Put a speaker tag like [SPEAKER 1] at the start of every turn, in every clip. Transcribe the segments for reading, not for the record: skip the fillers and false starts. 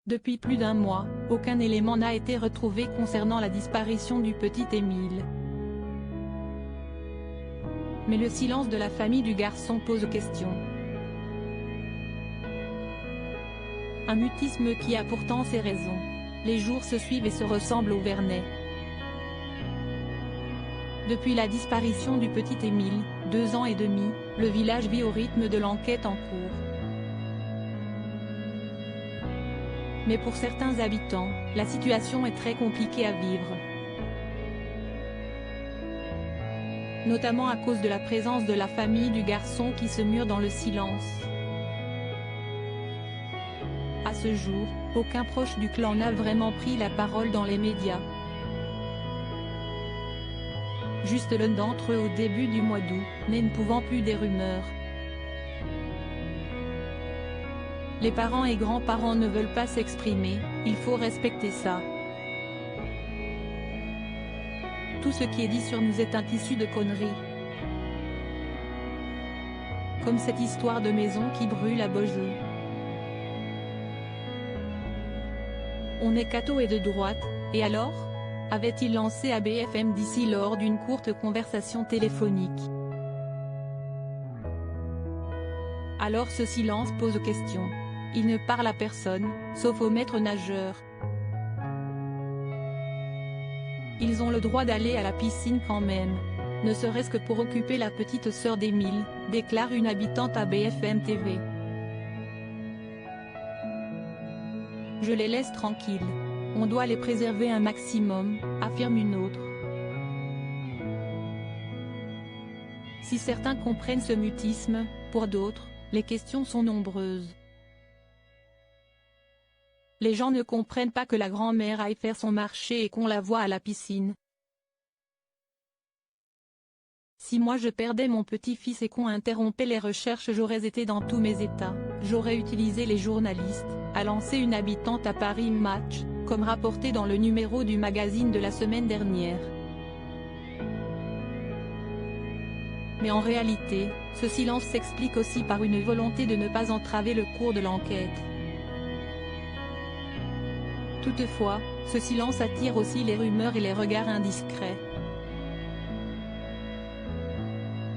[SPEAKER 1] Depuis plus d'un mois, aucun élément n'a été retrouvé concernant la disparition du petit Émile. Mais le silence de la famille du garçon pose question. Un mutisme qui a pourtant ses raisons. Les jours se suivent et se ressemblent au Vernet. Depuis la disparition du petit Émile, 2 ans et demi, le village vit au rythme de l'enquête en cours. Mais pour certains habitants, la situation est très compliquée à vivre. Notamment à cause de la présence de la famille du garçon qui se mure dans le silence. À ce jour, aucun proche du clan n'a vraiment pris la parole dans les médias. Juste l'un d'entre eux au début du mois d'août, mais ne pouvant plus des rumeurs. Les parents et grands-parents ne veulent pas s'exprimer, il faut respecter ça. Tout ce qui est dit sur nous est un tissu de conneries. Comme cette histoire de maison qui brûle à Beaujeu. On est catho et de droite, et alors ? Avait-il lancé à BFM d'ici lors d'une courte conversation téléphonique. Alors ce silence pose question. Il ne parle à personne, sauf au maître nageur. Ils ont le droit d'aller à la piscine quand même. Ne serait-ce que pour occuper la petite sœur d'Émile, déclare une habitante à BFM TV. Je les laisse tranquilles. On doit les préserver un maximum, affirme une autre. Si certains comprennent ce mutisme, pour d'autres, les questions sont nombreuses. Les gens ne comprennent pas que la grand-mère aille faire son marché et qu'on la voie à la piscine. Si moi je perdais mon petit-fils et qu'on interrompait les recherches, j'aurais été dans tous mes états, j'aurais utilisé les journalistes, a lancé une habitante à Paris Match, comme rapporté dans le numéro du magazine de la semaine dernière. Mais en réalité, ce silence s'explique aussi par une volonté de ne pas entraver le cours de l'enquête. Toutefois, ce silence attire aussi les rumeurs et les regards indiscrets.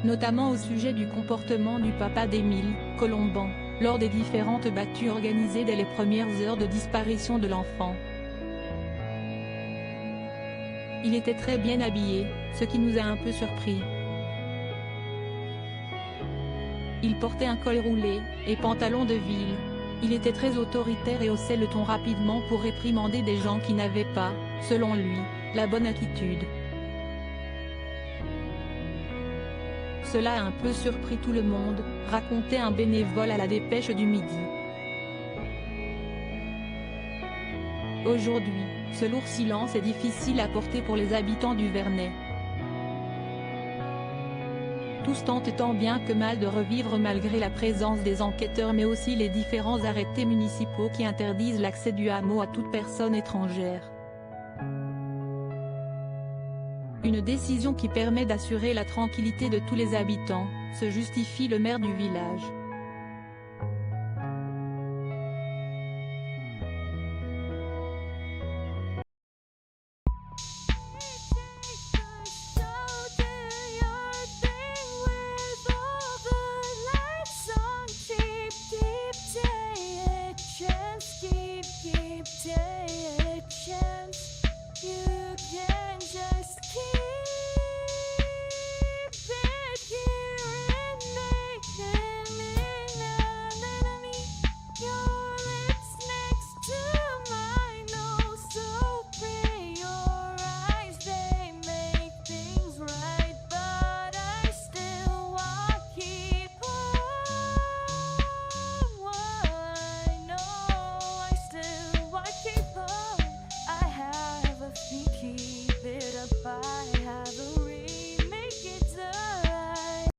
[SPEAKER 1] Notamment au sujet du comportement du papa d'Émile, Colomban, lors des différentes battues organisées dès les premières heures de disparition de l'enfant. Il était très bien habillé, ce qui nous a un peu surpris. Il portait un col roulé, et pantalon de ville. Il était très autoritaire et haussait le ton rapidement pour réprimander des gens qui n'avaient pas, selon lui, la bonne attitude. Cela a un peu surpris tout le monde, racontait un bénévole à la Dépêche du Midi. Aujourd'hui, ce lourd silence est difficile à porter pour les habitants du Vernet. Tous tentent tant bien que mal de revivre malgré la présence des enquêteurs mais aussi les différents arrêtés municipaux qui interdisent l'accès du hameau à toute personne étrangère. Une décision qui permet d'assurer la tranquillité de tous les habitants, se justifie le maire du village.